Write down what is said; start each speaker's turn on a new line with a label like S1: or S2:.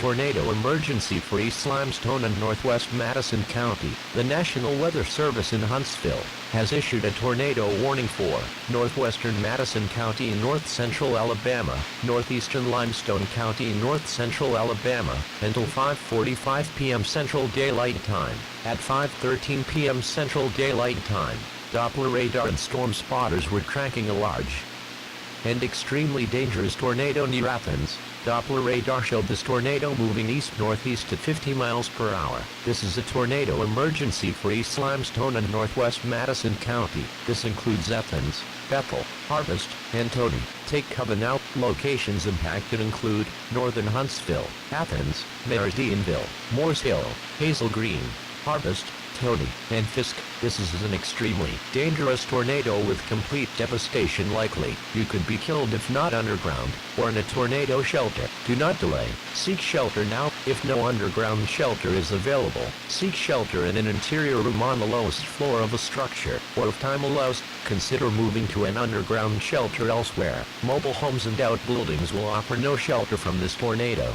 S1: tornado emergency for East Limestone and Northwest Madison County. The National Weather Service in Huntsville has issued a tornado warning for northwestern Madison County and north central Alabama, northeastern Limestone County and north central Alabama, until 5:45 p.m. Central Daylight Time. At 5:13 p.m. Central Daylight Time, Doppler radar and storm spotters were tracking a large and extremely dangerous tornado near Athens. Doppler radar showed this tornado moving east-northeast at 50 miles per hour. This is a tornado emergency for East Limestone and Northwest Madison County. This includes Athens, Bethel, Harvest, and Tony. Take cover now. Locations impacted include northern Huntsville, Athens, Meridianville, Moores Hill, Hazel Green, Harvest, Tony, and Fisk. This is an extremely dangerous tornado with complete devastation likely. You could be killed if not underground, or in a tornado shelter. Do not delay. Seek shelter now. If no underground shelter is available, seek shelter in an interior room on the lowest floor of a structure, or if time allows, consider moving to an underground shelter elsewhere. Mobile homes and outbuildings will offer no shelter from this tornado.